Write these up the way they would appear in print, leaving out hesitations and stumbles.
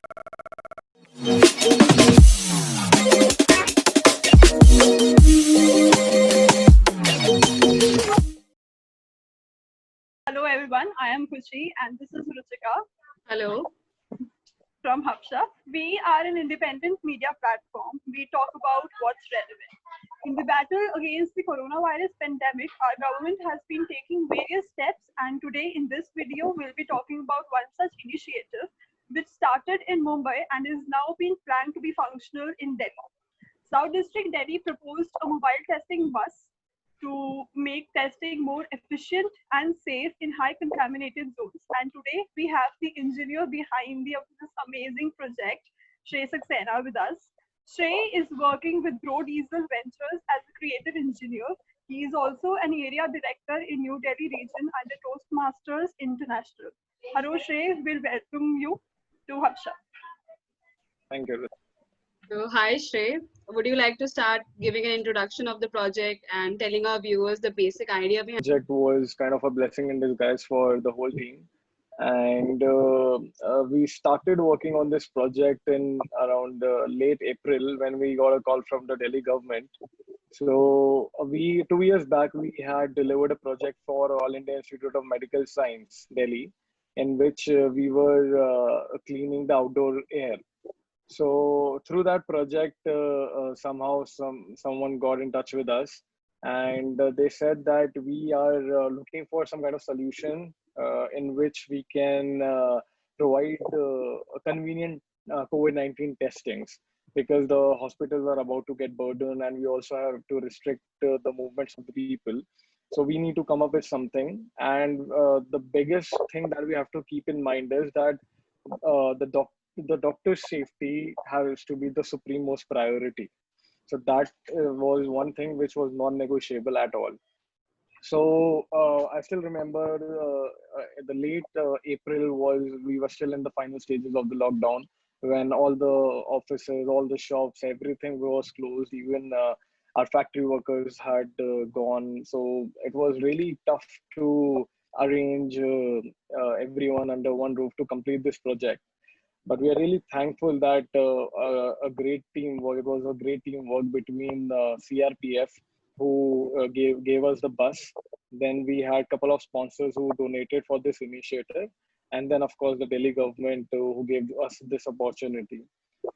Hello everyone, I am Khushi and this is Ruchika. Hello. From Hapsha. We are an independent media platform. We talk about what's relevant. In the battle against the coronavirus pandemic, our government has been taking various steps, and today in this video, we'll be talking about one such initiative which started in Mumbai and is now being planned to be functional in Delhi. South District Delhi proposed a mobile testing bus to make testing more efficient and safe in high contaminated zones. And today we have the engineer behind this amazing project, Shrey Saxena, with us. Shrey is working with Grow Diesel Ventures as a creative engineer. He is also an area director in New Delhi region under Toastmasters International. Hello Shrey, we'll welcome you to Hapsha. Thank you. So, hi Shrey. Would you like to start giving an introduction of the project and telling our viewers the basic idea behind The project was kind of a blessing in disguise for the whole team. And we started working on this project in around late April when we got a call from the Delhi government. So 2 years back, we had delivered a project for All India Institute of Medical Science, Delhi, in which we were cleaning the outdoor air. So through that project, somehow someone got in touch with us, and they said that we are looking for some kind of solution in which we can provide a convenient COVID-19 testings, because the hospitals are about to get burdened, and we also have to restrict the movements of the people. So we need to come up with something, and the biggest thing that we have to keep in mind is that the doctor's safety has to be the supreme most priority. So that was one thing which was non-negotiable at all. So I still remember the late April was, we were still in the final stages of the lockdown, when all the offices, all the shops, everything was closed. Even our factory workers had gone. So it was really tough to arrange everyone under one roof to complete this project. But we are really thankful that a great teamwork. It was a great teamwork between CRPF, who gave us the bus. Then we had a couple of sponsors who donated for this initiative, and then of course the Delhi government who gave us this opportunity.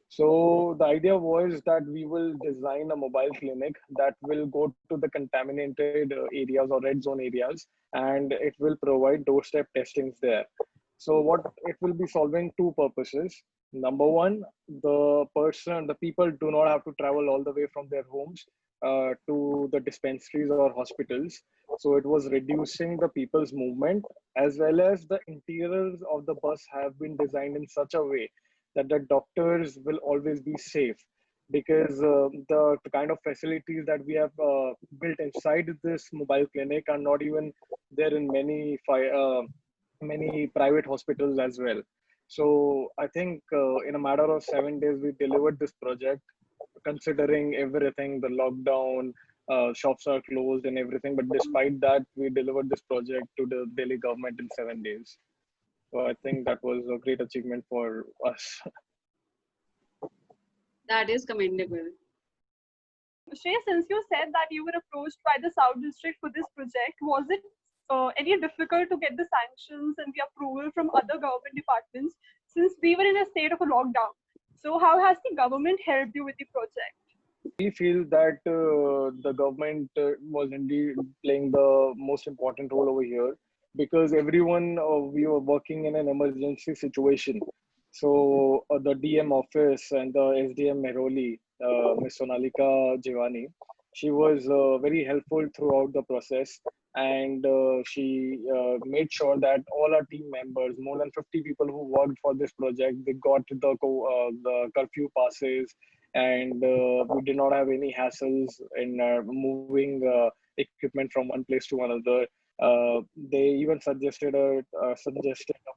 So the idea was that we will design a mobile clinic that will go to the contaminated areas or red zone areas, and it will provide doorstep testings there. So what it will be solving two purposes. Number one, the people do not have to travel all the way from their homes to the dispensaries or hospitals. So it was reducing the people's movement, as well as the interiors of the bus have been designed in such a way that the doctors will always be safe, because the kind of facilities that we have built inside this mobile clinic are not even there in many private hospitals as well. So I think in a matter of 7 days, we delivered this project, considering everything, the lockdown, shops are closed and everything. But despite that, we delivered this project to the Delhi government in 7 days. So I think that was a great achievement for us. that is commendable? Shrey, since you said that you were approached by the South District for this project, was it any difficult to get the sanctions and the approval from other government departments, since we were in a state of a lockdown? So how has the government helped you with the project? We feel that the government was indeed playing the most important role over here, because everyone, we were working in an emergency situation. So the DM office and the SDM Mehroli, Ms. Sonalika Jivani, she was very helpful throughout the process, and she made sure that all our team members, more than 50 people who worked for this project, they got the curfew passes, and we did not have any hassles in moving equipment from one place to another. They even suggested a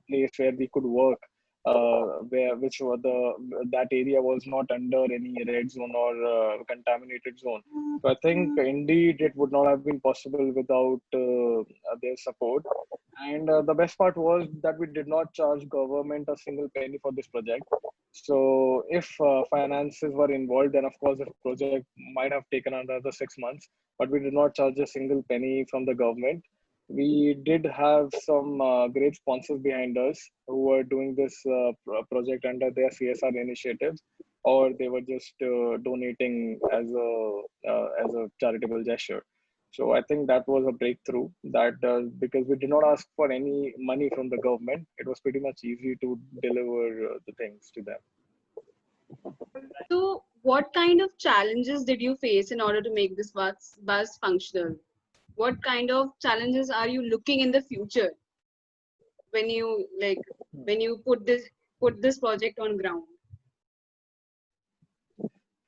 place where we could work, which were that area was not under any red zone or contaminated zone. So I think indeed it would not have been possible without their support. And the best part was that we did not charge government a single penny for this project. So if finances were involved, then of course the project might have taken another 6 months. But we did not charge a single penny from the government. We did have some great sponsors behind us who were doing this project under their CSR initiatives, or they were just donating as a charitable gesture. So I think that was a breakthrough that because we did not ask for any money from the government, it was pretty much easy to deliver the things to them. So, what kind of challenges did you face in order to make this bus functional? What kind of challenges are you looking in the future when you put this project on ground?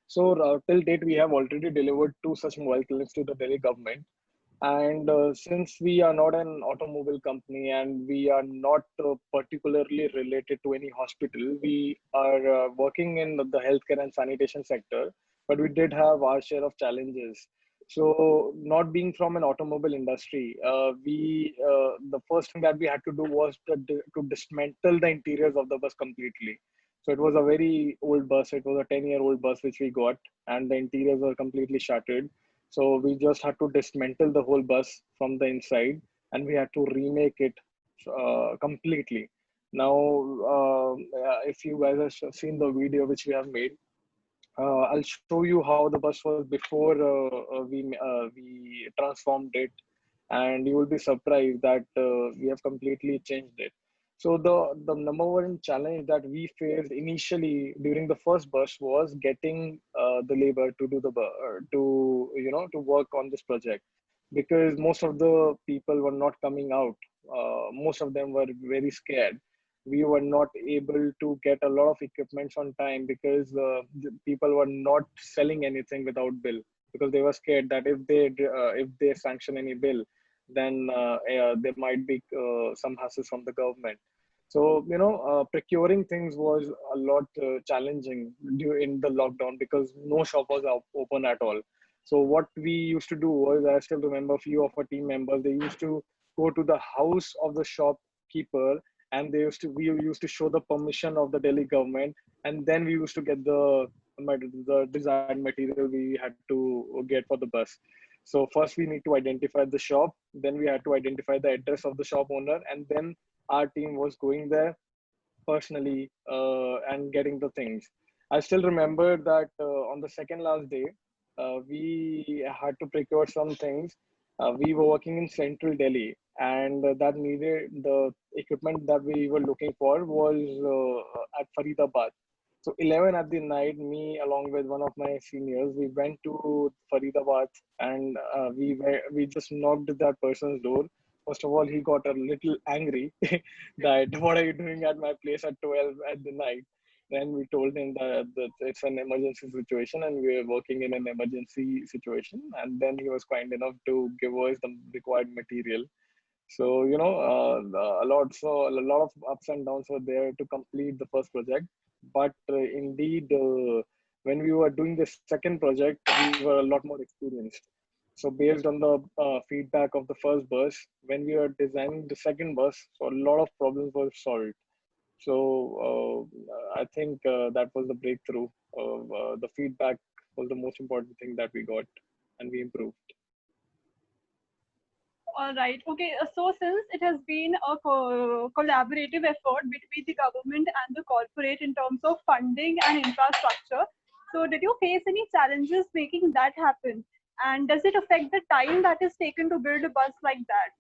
So till date, we have already delivered two such mobile clinics to the Delhi government. And since we are not an automobile company and we are not particularly related to any hospital, we are working in the healthcare and sanitation sector, but we did have our share of challenges. So, not being from an automobile industry, the first thing that we had to do was to dismantle the interiors of the bus completely. So it was a very old bus. It was a 10-year-old bus which we got, and the interiors were completely shattered. So we just had to dismantle the whole bus from the inside, and we had to remake it completely. Now, if you guys have seen the video which we have made, I'll show you how the bus was before we transformed it, and you will be surprised that we have completely changed it. So the number one challenge that we faced initially during the first bus was getting the labor to do to work on this project, because most of the people were not coming out. Most of them were very scared. We were not able to get a lot of equipments on time because the people were not selling anything without bill, because they were scared that if they sanction any bill, then there might be some hassles from the government. So procuring things was a lot challenging during the lockdown because no shop was open at all. So what we used to do was, I still remember a few of our team members, they used to go to the house of the shopkeeper, and we used to show the permission of the Delhi government, and then we used to get the design material we had to get for the bus. So first we need to identify the shop, then we had to identify the address of the shop owner, and then our team was going there personally and getting the things. I still remember that on the second last day, we had to procure some things. We were working in central Delhi, and that needed the equipment that we were looking for was at Faridabad. So 11 at the night, me along with one of my seniors, we went to Faridabad, and we just knocked at that person's door. First of all, he got a little angry that what are you doing at my place at 12 at the night? Then we told him that it's an emergency situation and we're working in an emergency situation. And then he was kind enough to give us the required material. So, a lot of ups and downs were there to complete the first project. But indeed, when we were doing the second project, we were a lot more experienced. So based on the feedback of the first bus, when we were designing the second bus, so a lot of problems were solved. So I think that was the breakthrough. The feedback was the most important thing that we got, and we improved. All right. Okay. So since it has been a collaborative effort between the government and the corporate in terms of funding and infrastructure, so did you face any challenges making that happen? And does it affect the time that is taken to build a bus like that?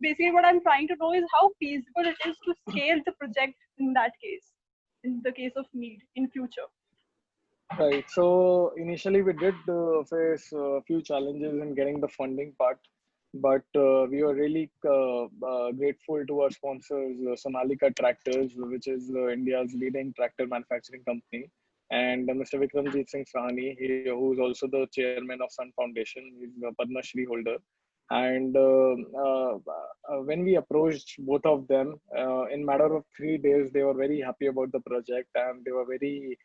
Basically, what I'm trying to know is how feasible it is to scale the project in that case, in the case of need in future. Right. So initially we did face a few challenges in getting the funding part, but we were really grateful to our sponsors, Sonalika Tractors, which is India's leading tractor manufacturing company, and Mr. Vikramjit Singh Sahani, who's also the chairman of Sun Foundation. He's a Padma Shri holder. And when we approached both of them, in matter of 3 days, they were very happy about the project and they were very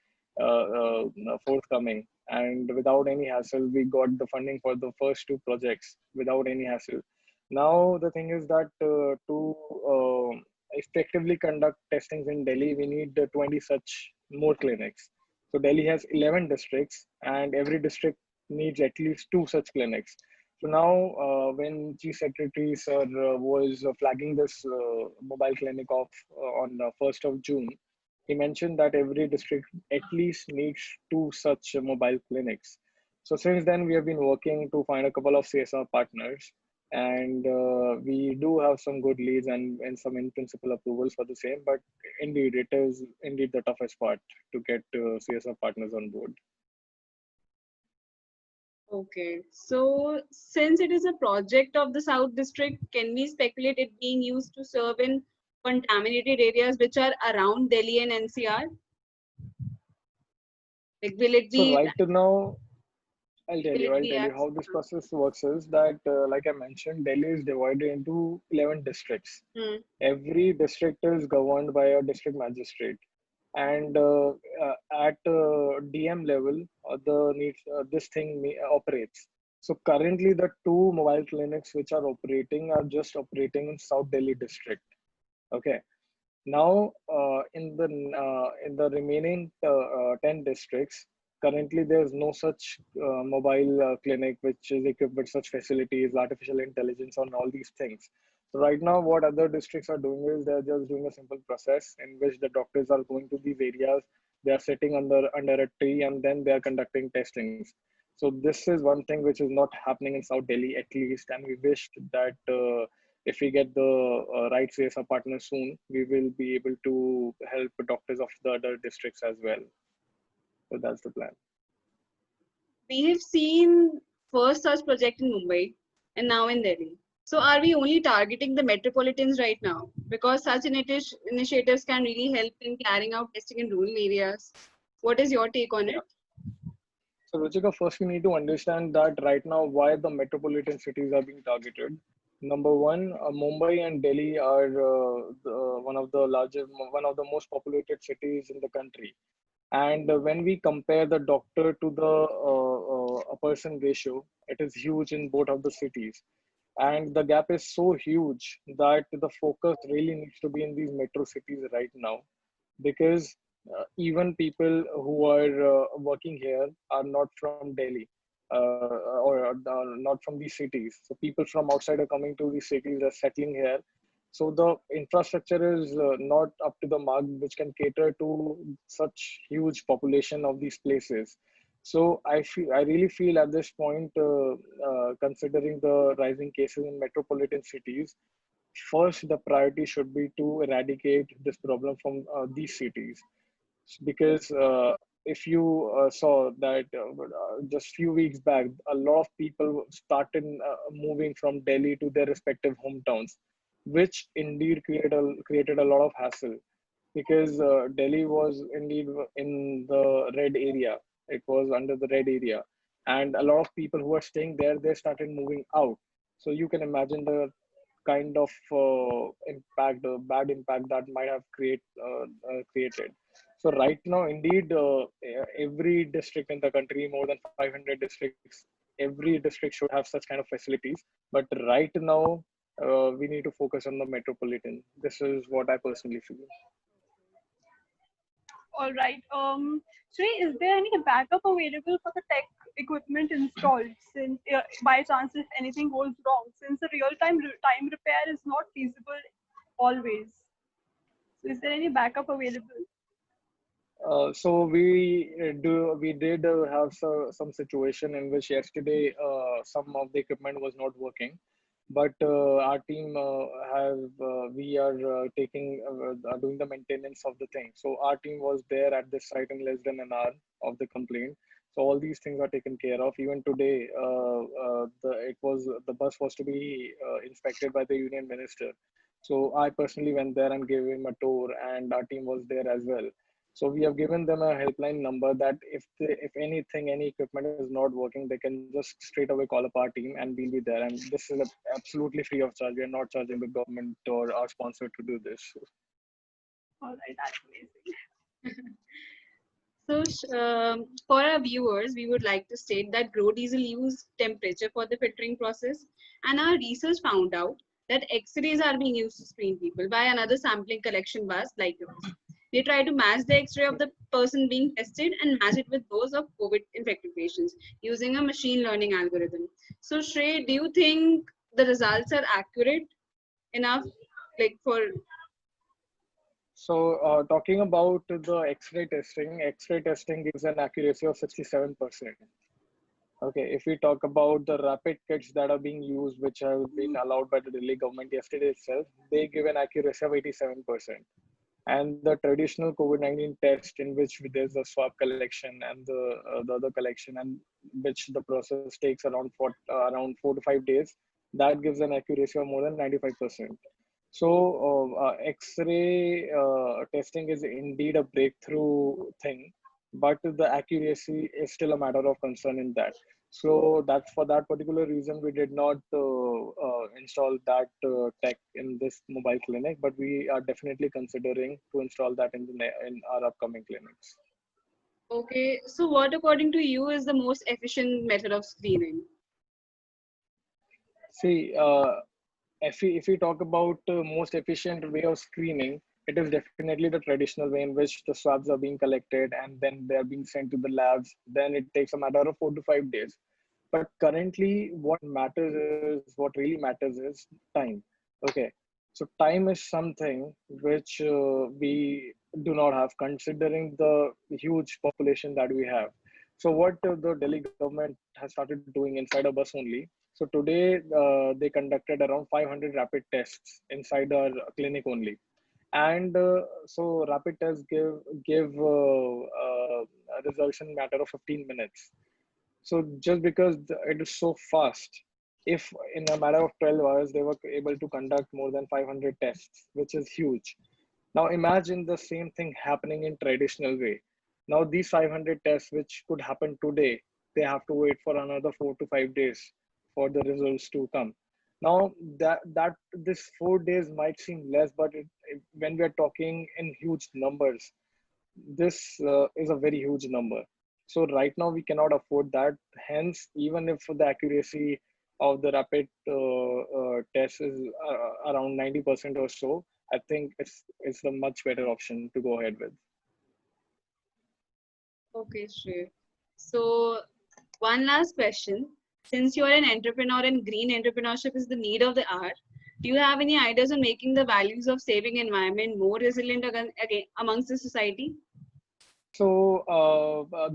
forthcoming. And without any hassle, we got the funding for the first two projects without any hassle. Now, the thing is that to effectively conduct testings in Delhi, we need 20 such more clinics. So Delhi has 11 districts, and every district needs at least two such clinics. So now, when Chief Secretary Sir was flagging this mobile clinic off on 1st of June, he mentioned that every district at least needs two such mobile clinics. So since then, we have been working to find a couple of CSR partners, and we do have some good leads and some in principle approvals for the same. But indeed, it is indeed the toughest part to get CSR partners on board. Okay, so since it is a project of the South District, can we speculate it being used to serve in contaminated areas which are around Delhi and NCR? Like, will it So be, right now, will it I'll be tell you as, how this process works is that, like I mentioned, Delhi is divided into 11 districts. hmm, Every district is governed by a district magistrate. And at DM level, this thing operates. So currently, the two mobile clinics which are operating are just operating in South Delhi district. Okay. Now, in the remaining 10 districts, currently there's no such mobile clinic which is equipped with such facilities, artificial intelligence, and all these things. So right now, what other districts are doing is they're just doing a simple process in which the doctors are going to these areas, they are sitting under a tree, and then they are conducting testings. So this is one thing which is not happening in South Delhi at least, and we wish that. If we get the right CSR partner soon, we will be able to help doctors of the other districts as well. So that's the plan. we have seen first such project in Mumbai and now in Delhi. So are we only targeting the metropolitans right now? Because such initiatives can really help in carrying out testing in rural areas. What is your take on it? So Ruchika, first we need to understand that right now why the metropolitan cities are being targeted. Number one, Mumbai and Delhi are one of the most populated cities in the country. And when we compare the doctor to the a person ratio, it is huge in both of the cities. And the gap is so huge that the focus really needs to be in these metro cities right now, because even people who are working here are not from Delhi, or not from these cities. So people from outside are coming to these cities, are settling here. So the infrastructure is not up to the mark, which can cater to such huge population of these places. So I really feel at this point, considering the rising cases in metropolitan cities, first the priority should be to eradicate this problem from these cities, because if you saw that just few weeks back, a lot of people started moving from Delhi to their respective hometowns, which indeed created a lot of hassle, because Delhi was indeed in the red area. It was under the red area, and a lot of people who were staying there, they started moving out. So you can imagine the kind of impact, the bad impact that might have created. So right now, indeed, every district in the country, more than 500 districts, every district should have such kind of facilities. But right now, we need to focus on the metropolitan. This is what I personally feel. All right. Sri, is there any backup available for the tech equipment installed, since by chance if anything goes wrong, since the time repair is not feasible always? So is there any backup available? So we did have some situation in which yesterday some of the equipment was not working, but our team we are doing the maintenance of the thing. So our team was there at this site in less than an hour of the complaint. So all these things are taken care of. Even today, the bus was to be inspected by the union minister. So I personally went there and gave him a tour, and our team was there as well. So we have given them a helpline number that if anything, any equipment is not working, they can just straight away call up our team and we'll be there. And this is absolutely free of charge. We are not charging the government or our sponsor to do this. All right, that's amazing. So, for our viewers, we would like to state that Grow Diesel use temperature for the filtering process, and our research found out that X-rays are being used to screen people by another sampling collection bus like yours. They try to match the X-ray of the person being tested and match it with those of COVID infected patients using a machine learning algorithm. So Shrey, do you think the results are accurate enough, like for? So, talking about the X-ray testing gives an accuracy of 67%. Okay, if we talk about the rapid kits that are being used, which have been allowed by the Delhi government yesterday itself, they give an accuracy of 87%. And the traditional COVID-19 test, in which there's a swab collection and the other collection, and which the process takes around 4 to 5 days, that gives an accuracy of more than 95%. So X-ray testing is indeed a breakthrough thing, but the accuracy is still a matter of concern in that. So that's for that particular reason we did not install that tech in this mobile clinic, but we are definitely considering to install that in our upcoming clinics. Okay, so what according to you is the most efficient method of screening? See, if we talk about most efficient way of screening, it is definitely the traditional way in which the swabs are being collected and then they are being sent to the labs. Then it takes a matter of 4 to 5 days. But currently, what really matters is time. Okay, so time is something which we do not have, considering the huge population that we have. So what the Delhi government has started doing inside a bus only. So today they conducted around 500 rapid tests inside our clinic only, and so rapid tests give results in matter of 15 minutes. So just because it is so fast, if in a matter of 12 hours they were able to conduct more than 500 tests, which is huge. Now imagine the same thing happening in traditional way. Now these 500 tests, which could happen today, they have to wait for another 4 to 5 days for the results to come. Now that this 4 days might seem less, but when we are talking in huge numbers, this is a very huge number. So right now we cannot afford that. Hence, even if the accuracy of the rapid test is around 90% or so, I think it's a much better option to go ahead with. Okay, Shrey. So one last question. Since you're an entrepreneur and green entrepreneurship is the need of the hour, do you have any ideas on making the values of saving environment more resilient again amongst the society? So,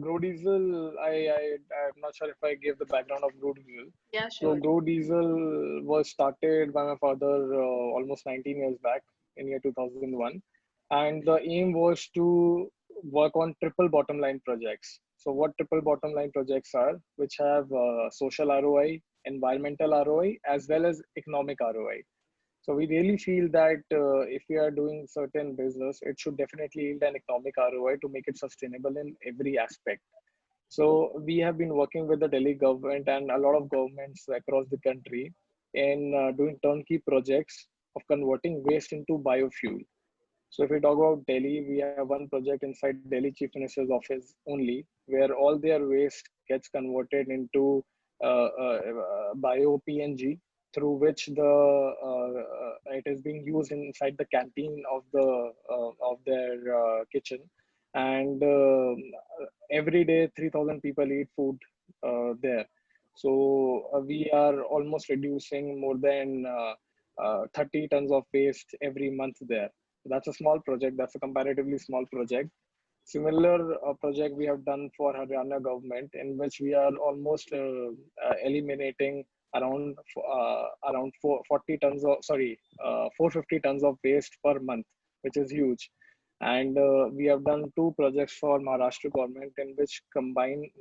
Grow Diesel, I'm not sure if I gave the background of Grow Diesel. Yeah, So, sure. Grow Diesel was started by my father almost 19 years back in year 2001. And the aim was to work on triple bottom line projects. So, what triple bottom line projects are, which have social ROI, environmental ROI, as well as economic ROI. So we really feel that if we are doing certain business, it should definitely yield an economic ROI to make it sustainable in every aspect. So we have been working with the Delhi government and a lot of governments across the country in doing turnkey projects of converting waste into biofuel. So if we talk about Delhi, we have one project inside Delhi Chief Minister's office only, where all their waste gets converted into bio PNG, through which it is being used inside the canteen of their kitchen, and every day 3,000 people eat food there. So we are almost reducing more than 30 tons of waste every month there. That's a small project. That's a comparatively small project. Similar project we have done for Haryana government, in which we are almost eliminating around 40 tons of 450 tons of waste per month, which is huge. And we have done two projects for Maharashtra government, in which combining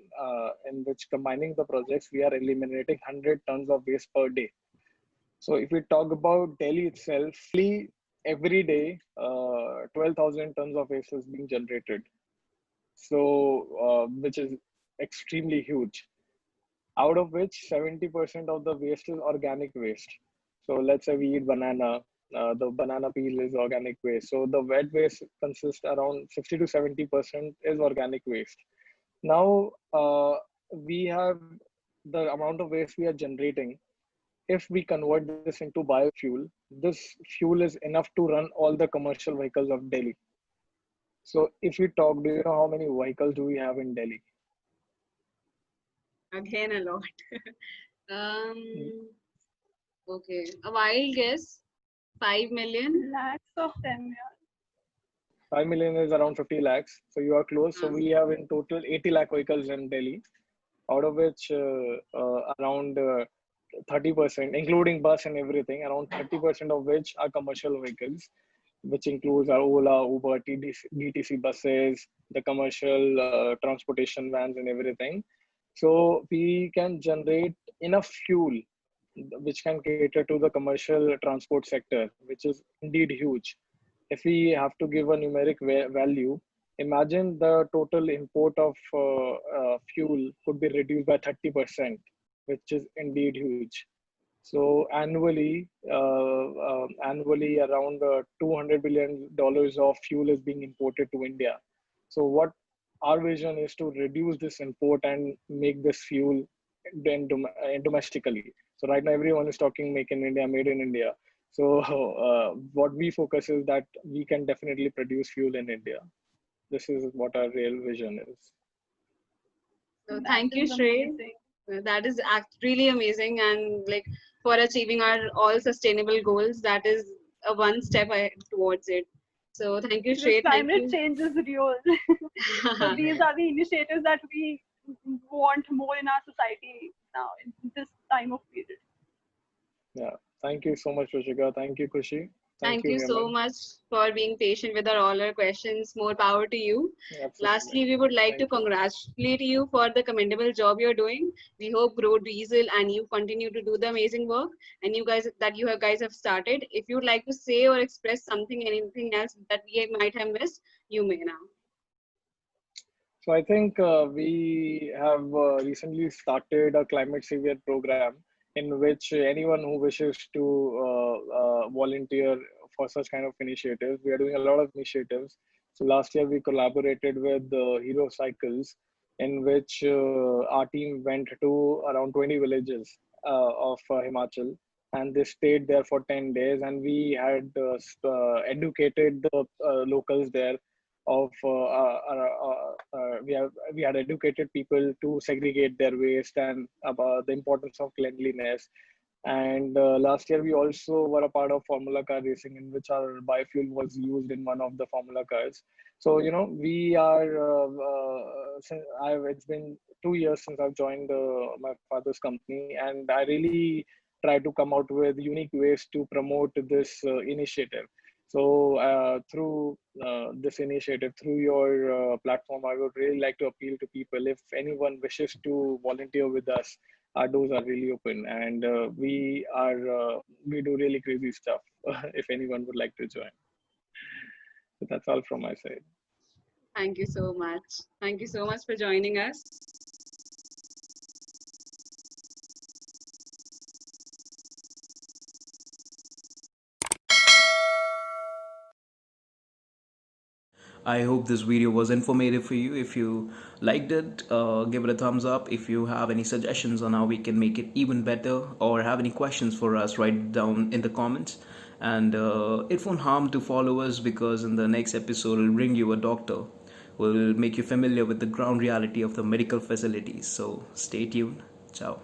the projects, we are eliminating 100 tons of waste per day. So if we talk about Delhi itself, every day 12,000 tons of waste is being generated. So which is extremely huge. Out of which 70% of the waste is organic waste. So let's say we eat banana, the banana peel is organic waste. So the wet waste consists around 60 to 70% is organic waste. Now we have the amount of waste we are generating. If we convert this into biofuel, this fuel is enough to run all the commercial vehicles of Delhi. So if we talk, do you know how many vehicles do we have in Delhi? Again, a lot. um, Mm, okay, a wild guess. 5 million. Lakhs of them, yeah. 5 million is around 50 lakhs. So you are close. So Uh, we have in total 80 lakh vehicles in Delhi, out of which around 30%, including bus and everything, around 30% of which are commercial vehicles, which includes our Ola, Uber, DTC buses, the commercial transportation vans and everything. So we can generate enough fuel which can cater to the commercial transport sector, which is indeed huge. If we have to give a numeric value, imagine the total import of fuel could be reduced by 30%, which is indeed huge. So annually around $200 billion of fuel is being imported to India. So what our vision is to reduce this import and make this fuel domestically. So right now everyone is talking make in India, made in India. So what we focus is that we can definitely produce fuel in India. This is what our real vision is. so That thank you, is Shrey. amazing. That is really amazing, and like for achieving our all sustainable goals, that is a one step towards it. So thank you, Because Shrey. Thank climate you. change is real. So these are the initiatives that we want more in our society now in this time of period. Yeah. Thank you so much, Ruchika. Thank you, Kushi. Thank Thank you, you so Hemant. much for being patient with all our questions. More power to you. Absolutely. Lastly, we would like to Thank you. congratulate you for the commendable job you're doing. We hope Grow Diesel and you continue to do the amazing work and you guys guys have started. If you'd like to say or express something, anything else that we might have missed, you may now. So I think we have recently started a climate savior program in which anyone who wishes to volunteer for such kind of initiatives, we are doing a lot of initiatives. So last year we collaborated with Hero Cycles, in which our team went to around 20 villages of Himachal, and they stayed there for 10 days, and we had educated the locals there of we had educated people to segregate their waste and about the importance of cleanliness. And last year we also were a part of Formula Car racing, in which our biofuel was used in one of the Formula cars. So we are. It's been 2 years since I've joined my father's company, and I really try to come out with unique ways to promote this initiative. So through this initiative, through your platform, I would really like to appeal to people. If anyone wishes to volunteer with us, our doors are really open, and we do really crazy stuff. If anyone would like to join, so that's all from my side. Thank you so much. Thank you so much for joining us. I hope this video was informative for you. If you liked it, give it a thumbs up. If you have any suggestions on how we can make it even better or have any questions for us, write it down in the comments. And it won't harm to follow us, because in the next episode, we'll bring you a doctor who will make you familiar with the ground reality of the medical facilities. So stay tuned. Ciao.